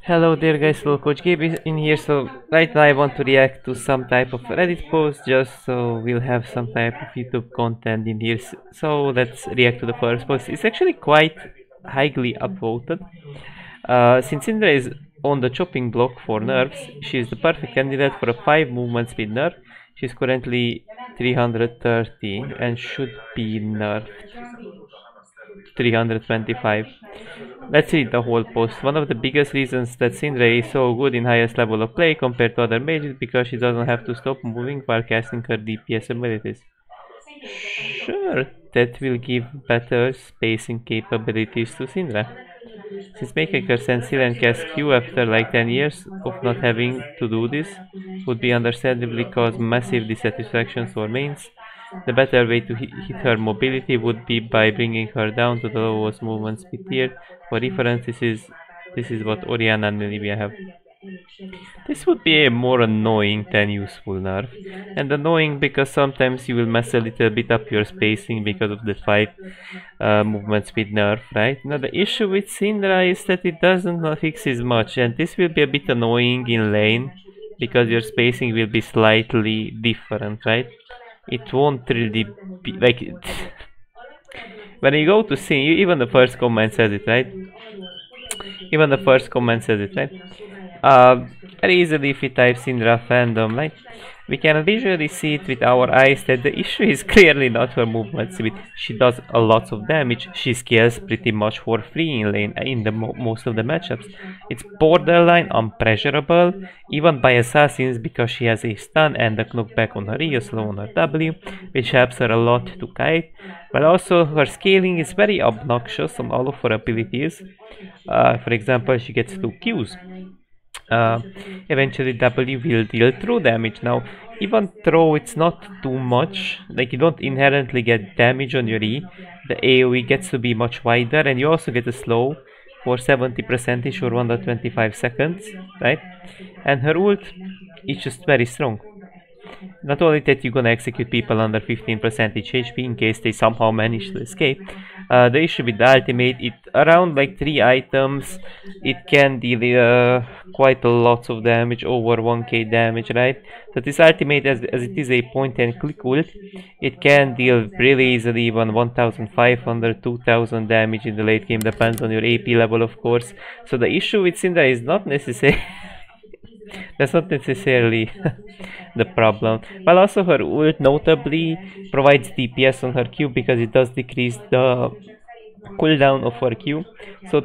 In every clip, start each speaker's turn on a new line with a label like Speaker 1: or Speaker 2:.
Speaker 1: Hello there guys, so Coach Gabe is in here. So right now I want to react to some type of Reddit post just so we'll have some type of YouTube content in here. So let's react to the first post. It's actually quite highly upvoted. Since Indra is on the chopping block for nerfs, she is the perfect candidate for a 5 movement speed nerf. She's currently 330 and should be nerfed 325. Let's read the whole post. One of the biggest reasons that Syndra is so good in highest level of play compared to other mages because she doesn't have to stop moving while casting her DPS abilities. Sure, that will give better spacing capabilities to Syndra. Since making her stand still and cast Q after like 10 years of not having to do this would be understandably cause massive dissatisfaction for mains, the better way to hit her mobility would be by bringing her down to the lowest movement speed tier. For reference, this is what Orianna and Olivia have. This would be a more annoying than useful nerf, and annoying because sometimes you will mess a little bit up your spacing because of the 5 movement speed nerf, right? Now the issue with Syndra is that it doesn't fix as much, and this will be a bit annoying in lane because your spacing will be slightly different, right? It won't really be like when you go to see, even the first comment says it, right? Even the first comment says it, right? Very easily if we type Syndra fandom, right? We can visually see it with our eyes that the issue is clearly not her movement speed. She does a lot of damage. She scales pretty much for free in lane in the most of the matchups. It's borderline unpressurable, even by assassins, because she has a stun and a knockback on her E, a slow on her W, which helps her a lot to kite. But also her scaling is very obnoxious on all of her abilities. For example, she gets 2 Qs. Eventually W will deal true damage. Now, even though it's not too much, like you don't inherently get damage on your E, the AoE gets to be much wider, and you also get a slow for 70% or 125 seconds, right? And her ult is just very strong. Not only that you're gonna execute people under 15% HP in case they somehow manage to escape. The issue with the ultimate, it around like 3 items, it can deal quite a lot of damage, over 1k damage, right? So this ultimate, as it is a point and click ult, it can deal really easily even 1500, 2000 damage in the late game, depends on your AP level of course. So the issue with Syndra is not necessary. That's not necessarily the problem. But also her ult notably provides DPS on her Q because it does decrease the cooldown of her Q. So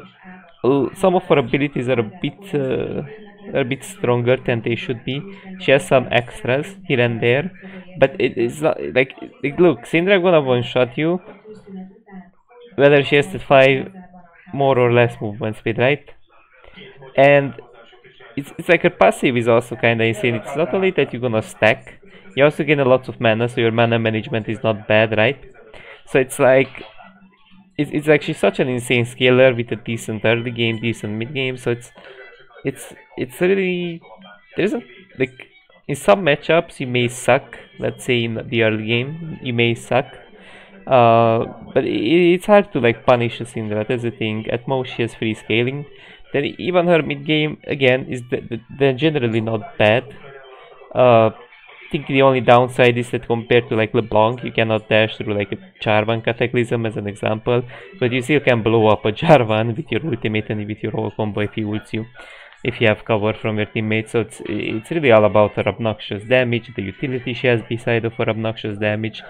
Speaker 1: some of her abilities are a bit stronger than they should be. She has some extras here and there, but it is not like look, Syndra gonna one shot you whether she has the 5 more or less movement speed, right? And it's like her passive is also kinda insane. It's not only that you're gonna stack, you also gain a lot of mana, so your mana management is not bad, right? So it's like it's like she's such an insane scaler with a decent early game, decent mid game. So it's really, there isn't like, in some matchups you may suck. Let's say in the early game you may suck, but it's hard to like punish a Syndra. That's the thing. At most she has free scaling. Then even her mid game again is they're generally not bad. I think the only downside is that compared to like LeBlanc, you cannot dash through like a Jarvan Cataclysm as an example, but you still can blow up a Jarvan with your ultimate and with your whole combo if he ults you, if you have cover from your teammates. So it's really all about her obnoxious damage, the utility she has beside of her obnoxious damage.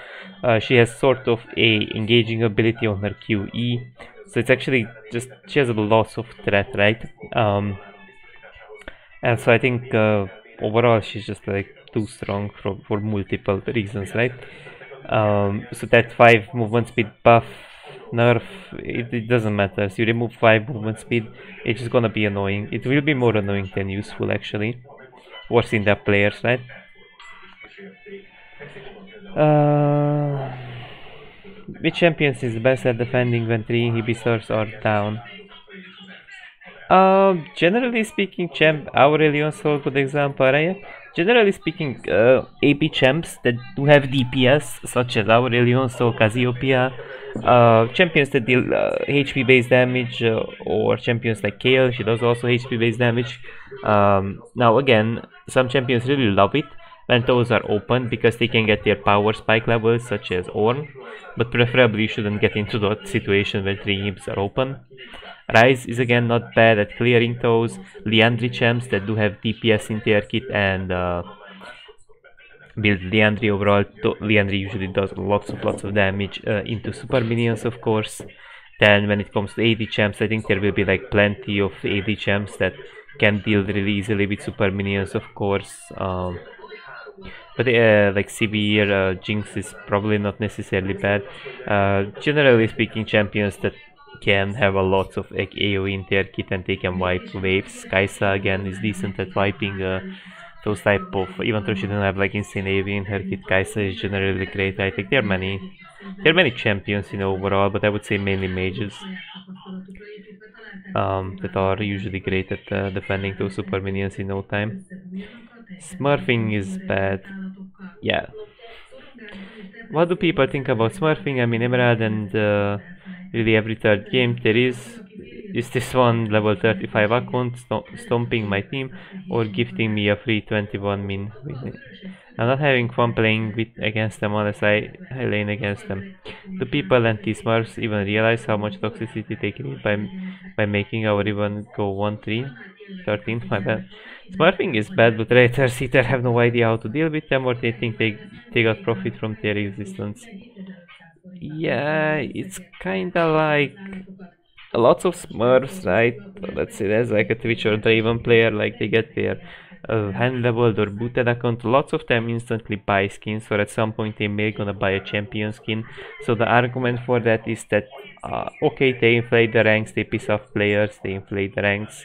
Speaker 1: She has sort of a engaging ability on her QE, so it's actually just, she has a lot of threat, right? And so I think overall she's just like too strong for multiple reasons, right? So that 5 movement speed buff nerf, it doesn't matter. So you remove 5 movement speed, it's just gonna be annoying. It will be more annoying than useful actually. Worse in the players, right? Which champions is best at defending when 3 inhibitors are down? Generally speaking, Champ Aurelion's a good example, right? Generally speaking, AP champs that do have DPS, such as Aurelion, so Cassiopeia, champions that deal HP based damage, or champions like Kale, she does also HP based damage. Now again, some champions really love it when those are open because they can get their power spike levels, such as Ornn, but preferably you shouldn't get into that situation where 3 imps are open. Ryze is again not bad at clearing those. Liandry champs that do have DPS in their kit and build Liandry overall. Liandry usually does lots of damage into super minions, of course. Then when it comes to AD champs, I think there will be like plenty of AD champs that can deal really easily with super minions, of course. But like Severe, Jinx is probably not necessarily bad. Generally speaking, champions that can have a lot of like, AoE in their kit and they can wipe waves. Kai'Sa again is decent at wiping those type of, even though she doesn't have like insane AoE in her kit, Kai'Sa is generally great. I think there are many champions overall, but I would say mainly mages that are usually great at defending those super minions in no time. Smurfing is bad. Yeah. What do people think about smurfing? I mean, Emerald and really every third game there is this one level 35 account stomping my team or gifting me a free 21 min. I'm not having fun playing against them unless I lane against them. Do people and T-Smurfs even realize how much toxicity they create by making our even go 1-3? 13, my bad. Smurfing is bad, but raiders either have no idea how to deal with them or they think they got profit from their existence. Yeah, it's kinda like lots of Smurfs, right? Let's say there's like a Twitch or Draven player, like they get their hand leveled or booted account. Lots of them instantly buy skins, or at some point they may gonna buy a champion skin. So the argument for that is that okay, they inflate the ranks, they piss off players, they inflate the ranks.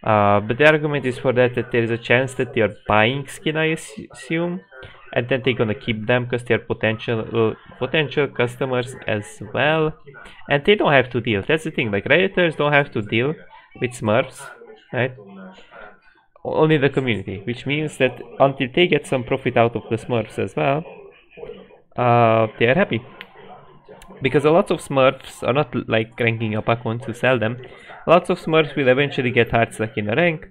Speaker 1: But the argument is for that there is a chance that they are buying skin, I assume, and then they're gonna keep them because they're potential customers as well, and they don't have to deal. That's the thing. Like Redditors don't have to deal with Smurfs, right? Only the community, which means that until they get some profit out of the Smurfs as well, they are happy. Because a lot of Smurfs are not like ranking up accounts to sell them. Lots of Smurfs will eventually get hard stuck in a rank.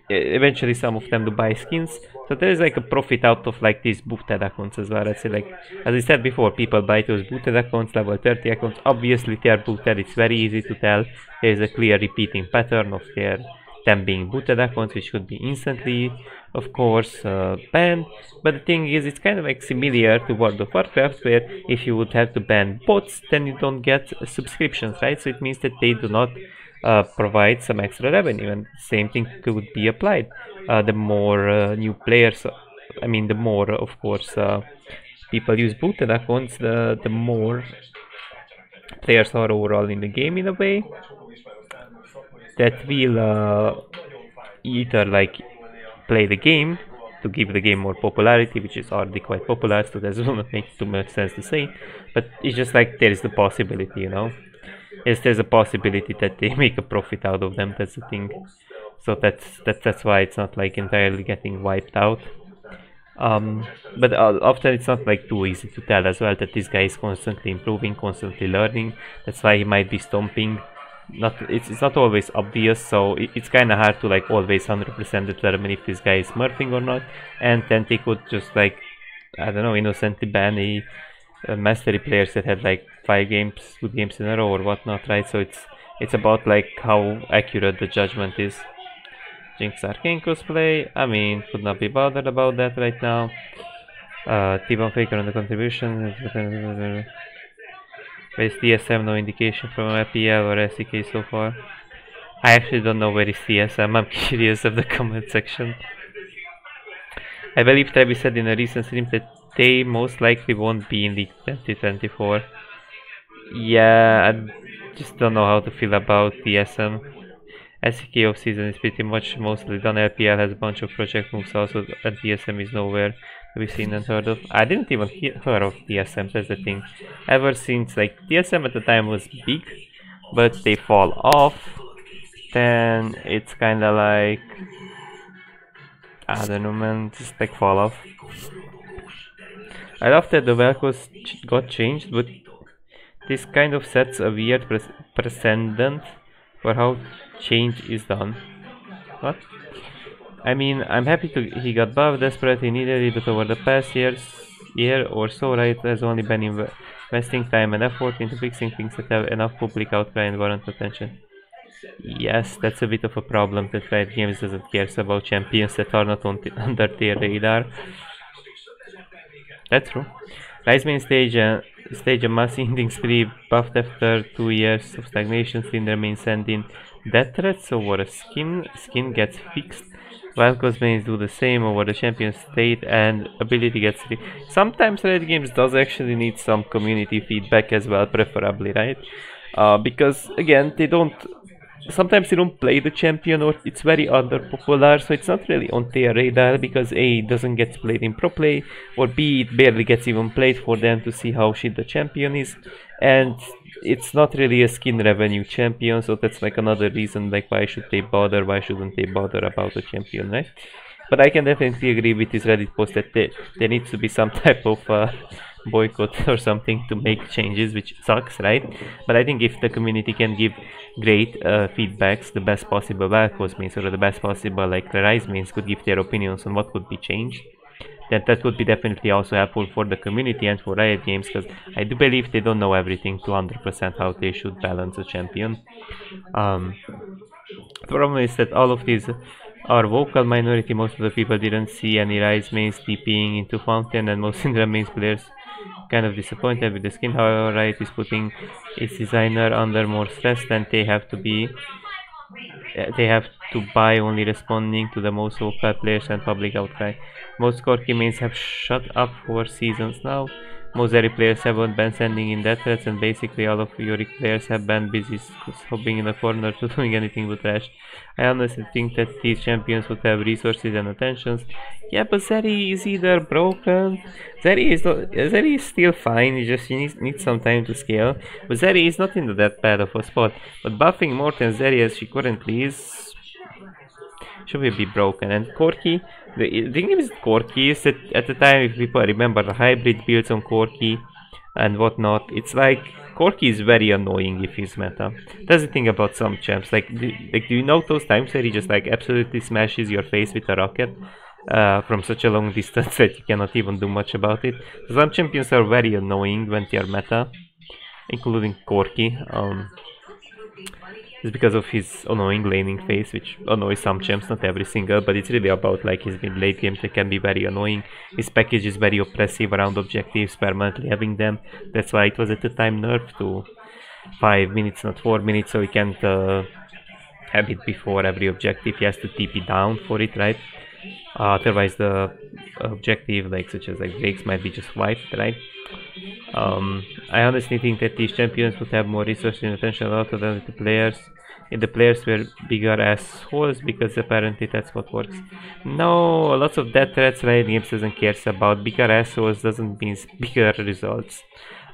Speaker 1: Eventually some of them do buy skins. So there is like a profit out of like these booted accounts as well. Let's say, like as I said before, people buy those booted accounts, level 30 accounts. Obviously they are booted, it's very easy to tell. There is a clear repeating pattern of them being booted accounts, which could be instantly, of course, banned. But the thing is, it's kind of like similar to World of Warcraft, where if you would have to ban bots, then you don't get subscriptions, right? So it means that they do not provide some extra revenue, and same thing could be applied. The more new players, I mean, the more, of course, people use booted accounts, the more players are overall in the game in a way. That will either like play the game to give the game more popularity, which is already quite popular, so that doesn't make too much sense to say, but it's just like there is the possibility, yes, there's a possibility that they make a profit out of them. That's the thing. So that's why it's not like entirely getting wiped out. But often it's not like too easy to tell as well that this guy is constantly improving, constantly learning. That's why he might be stomping. It's not always obvious, so it's kind of hard to like always 100% determine if this guy is smurfing or not. And then they could just like, I don't know, innocently ban a mastery players that had like 5 good games in a row or whatnot, right? So it's about like how accurate the judgment is. Jinx Arcane cosplay, I mean, could not be bothered about that right now. T-Bone Faker on the contribution. Where is TSM? No indication from FPL or SEK so far. I actually don't know where is TSM, I'm curious of the comment section. I believe Travis said in a recent stream that they most likely won't be in League 2024. Yeah, I just don't know how to feel about TSM. SEK off season is pretty much mostly done. LPL has a bunch of project moves also, and TSM is nowhere to be seen and heard of. I didn't even hear of TSM, that's the thing. Ever since, like, TSM at the time was big, but they fall off, then it's kinda like I don't know, man, just like fall off. I love that the Velcros got changed, but this kind of sets a weird precedent for how change is done. What? I mean, I'm happy he got buffed, desperately needed it, but over the past year or so, Riot has only been investing time and effort into fixing things that have enough public outcry and warrant attention. Yes, that's a bit of a problem that Riot Games doesn't care about champions that are not under their radar. That's true. Rise main stage a mass ending spree buffed after 2 years of stagnation. Slender main send in death threats over a skin gets fixed. Velcros mains do the same over the champion state and ability gets sometimes Riot Games does actually need some community feedback as well, preferably, right? Because again, sometimes they don't play the champion or it's very underpopular, so it's not really on their radar because A, it doesn't get played in pro play, or B, it barely gets even played for them to see how shit the champion is, and it's not really a skin revenue champion, so that's like another reason like why shouldn't they bother about the champion, right? But I can definitely agree with this Reddit post that there needs to be some type of boycott or something to make changes, which sucks, right? But I think if the community can give great feedbacks, the best possible Velcros means or the best possible like Rise means could give their opinions on what could be changed, then that would be definitely also helpful for the community and for Riot Games, because I do believe they don't know everything to 100% how they should balance a champion. The problem is that all of these are vocal minority. Most of the people didn't see any Rise mains TPing into Fountain, and most Syndra mains players kind of disappointed with the skin. However, Riot is putting its designer under more stress than they have to be. They have to buy only responding to the most vocal players and public outcry. Most Corki mains have shut up for seasons now. Most Zeri players haven't been sending in death threats, and basically all of Yorick players have been busy hopping in the corner to doing anything but trash. I honestly think that these champions would have resources and attentions. Yeah, but Zeri is either broken. Zeri is still fine. He needs some time to scale. But Zeri is not in that bad of a spot. But buffing more than Zeri as she currently is should be broken. And Corki, the thing with Corki is that at the time, if people remember the hybrid builds on Corki and whatnot, it's like Corki is very annoying if he's meta. That's the thing about some champs. Like, do you know those times where he just like absolutely smashes your face with a rocket from such a long distance that you cannot even do much about it? Some champions are very annoying when they are meta, including Corki. It's because of his annoying laning phase, which annoys some champs, not every single, but it's really about like his mid-late games that can be very annoying. His package is very oppressive around objectives, permanently having them. That's why it was at the time nerfed to 5 minutes, not 4 minutes, so he can't have it before every objective. He has to TP down for it, right? Otherwise the objective, like such as like breaks, might be just wiped, right? I honestly think that these champions would have more resources and attention allotted than the players. If the players were bigger assholes, because apparently that's what works. No, lots of death threats Riot Games doesn't care about. Bigger assholes doesn't mean bigger results.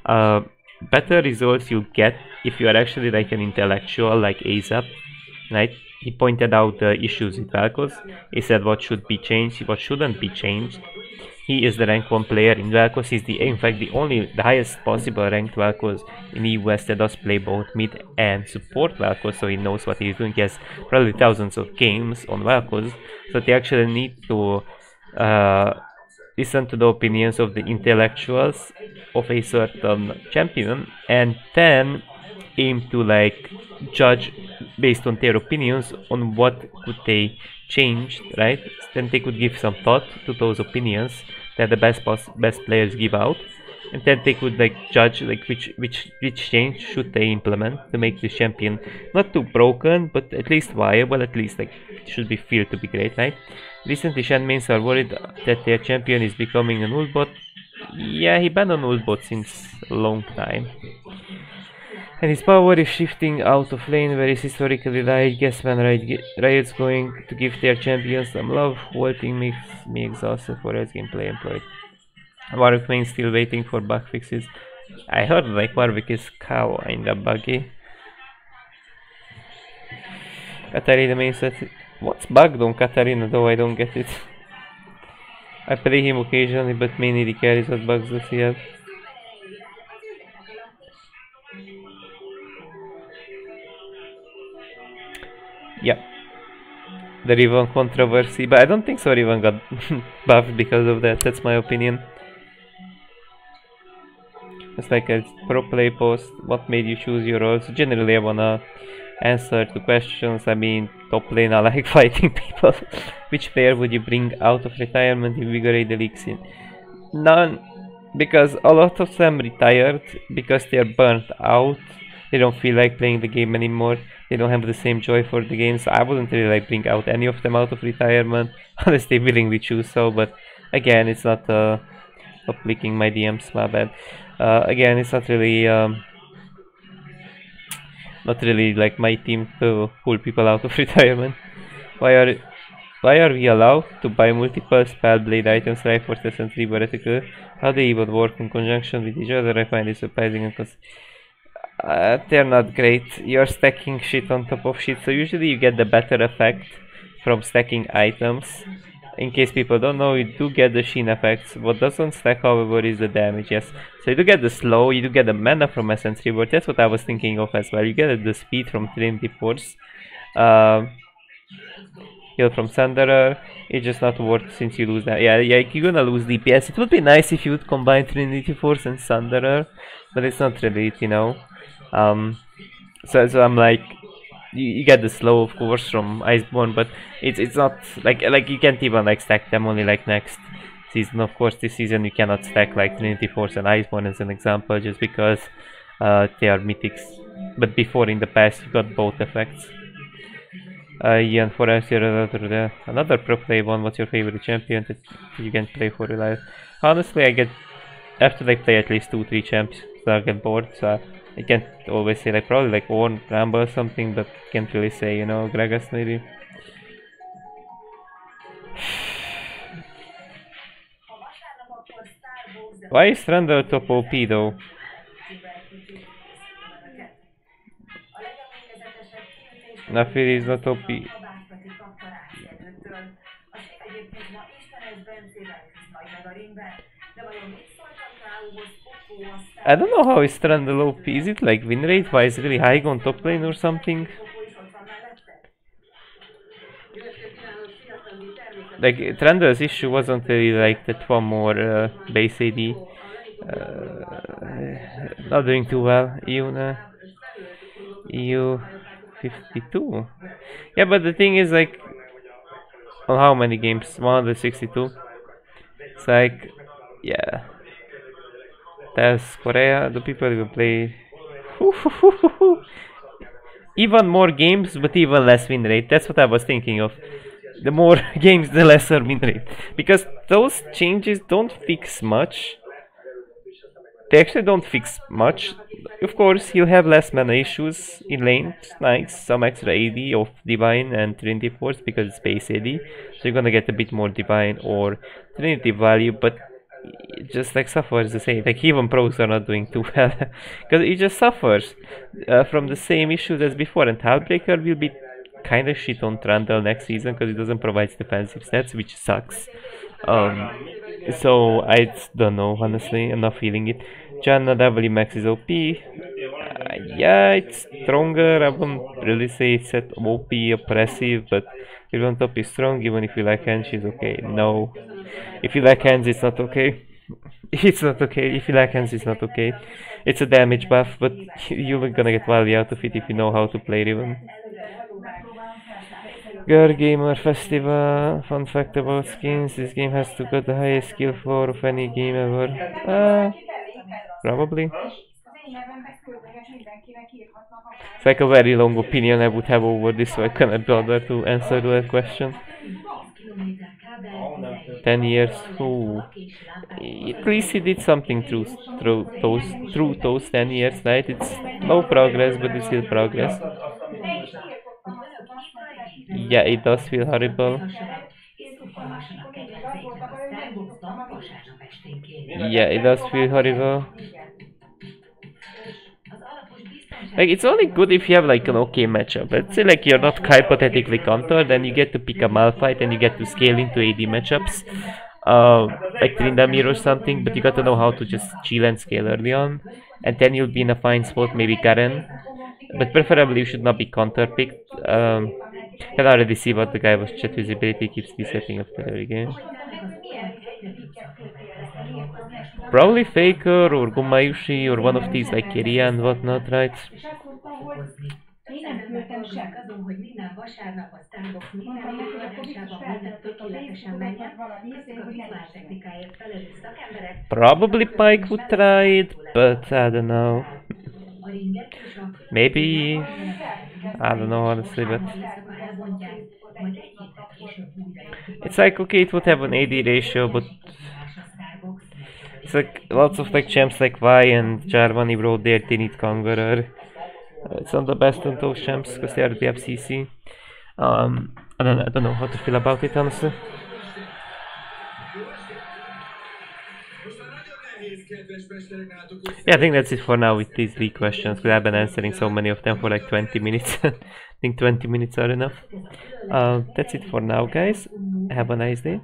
Speaker 1: Better results you get if you are actually like an intellectual like ASAP, right? He pointed out the issues with Velcros. He said what should be changed, what shouldn't be changed. He is the rank 1 player in Velcros. He's in fact the highest possible ranked Velcros in the US that does play both mid and support Velcros, so he knows what he's doing. He has probably thousands of games on Velcros, so they actually need to listen to the opinions of the intellectuals of a certain champion and then aim to like judge based on their opinions on what could they change, right? Then they could give some thought to those opinions that the best players give out, and then they could like judge like which change should they implement to make the champion not too broken but at least viable, at least like it should be feel to be great, right? Recently Shen mains are worried that their champion is becoming an ult bot. Yeah, he banned on ult bot since a long time. And his power is shifting out of lane where is historically Riot. Guess when Riot's going to give their champions some love. Walting makes me exhausted for his gameplay employed. Warwick main still waiting for bug fixes. I heard like Warwick is kinda buggy. Katarina main said, what's bugged on Katarina though? I don't get it. I play him occasionally, but mainly the carries what bugs does he have. Yeah. The Riven controversy, but I don't think so Riven got buffed because of that, that's my opinion. It's like a pro play post, what made you choose your roles? Generally I wanna answer to questions. I mean, top lane I like fighting people. Which player would you bring out of retirement, invigorate the league scene? None, because a lot of them retired because they're burnt out. They don't feel like playing the game anymore. They don't have the same joy for the game, so I wouldn't really like bring out any of them out of retirement unless they willingly choose so, but again, it's not stop leaking my DMs, my bad. Again, it's not really like my team to pull people out of retirement. Why are we allowed to buy multiple Spellblade items, Triforces and 3 Heretical? How they even work in conjunction with each other? I find it surprising because they're not great. You're stacking shit on top of shit, so usually you get the better effect from stacking items. In case people don't know, you do get the Sheen effects. What doesn't stack, however, is the damage, yes. So you do get the slow, you do get the mana from Essence Reward. That's what I was thinking of as well. You get the speed from Trinity Force. Heal from Thunderer. It's just not worth since you lose that. Yeah, you're gonna lose DPS. It would be nice if you would combine Trinity Force and Thunderer, but it's not really it, you know. So I'm like, you get the slow of course from Iceborne, but it's not like you can't even like stack them only like next season. Of course, this season you cannot stack like Trinity Force and Iceborne as an example, just because they are mythics. But before, in the past, you got both effects. Ian, for us, another pro play one. What's your favorite champion that you can play for your life? Honestly, I get after I play at least 2-3 champs, so I get bored. So I can't always say like probably like Ornn, Rambo or something, but can't really say, you know, Gragas maybe. Why is Randall top OP though? Nafiri is not OP. I don't know how is Trundle OP. Is it like win rate wise really high on top lane or something? Like Trundle's issue wasn't really like that one more base AD. Not doing too well. EU 52. Yeah, but the thing is like on how many games? 162. It's like, yeah. That's Korea. Do people even play? Even more games, but even less win rate. That's what I was thinking of. The more games, the lesser win rate. Because those changes don't fix much. They actually don't fix much. Of course, you'll have less mana issues in lane. Nice, some extra AD of Divine and Trinity Force because it's base AD. So you're gonna get a bit more Divine or Trinity value, but it just like suffers the same. Like even pros are not doing too well because it just suffers from the same issues as before. And Heartbreaker will be kind of shit on Trundle next season because it doesn't provide defensive stats, which sucks. So I don't know, honestly, I'm not feeling it. Janna W Max is OP. Yeah, it's stronger. I wouldn't really say it's at OP oppressive, but if on top is strong, even if you like hands, she's okay. No. If you like hands, it's not okay. It's not okay. If you like hands, it's not okay. It's a damage buff, but you're gonna get value out of it if you know how to play Riven. Girl Gamer Festival. Fun fact about skins: this game has to got the highest skill floor of any game ever. Probably. It's like a very long opinion I would have over this, so I cannot bother to answer that question. 10 years. Ooh. At least he did something through those 10 years, right? It's no progress, but it's still progress. Yeah, it does feel horrible. Yeah, it does feel horrible. Like, it's only good if you have like an okay matchup. Let's say like you're not hypothetically counter, then you get to pick a Malphite and you get to scale into AD matchups. like Tryndamere or something, but you got to know how to just chill and scale early on, and then you'll be in a fine spot, maybe Garen. But preferably you should not be counter picked. Can already see what the guy was chat visibility keeps resetting after every game. Probably Faker or Gumayushi or one of these like Kiria and whatnot, right?
Speaker 2: Én nem küldtem semmit. Azon, hogy minden vasárnap a Starbucks minden előadásában minden tökéletesen menjen, köztük a vizuál technikáért felelős szakemberek. Probably
Speaker 1: Pyke would try it, but I don't know. Maybe, I don't know honestly, but it's like, okay, it would have an AD ratio, but it's like lots of like champs like Vi and Jarvan bro there, they need Conqueror. It's not the best on those champs because they are the FCC. I don't know how to feel about it honestly. Yeah, I think that's it for now with these league questions because I've been answering so many of them for like 20 minutes. I think 20 minutes are enough. That's it for now, guys. Have a nice day.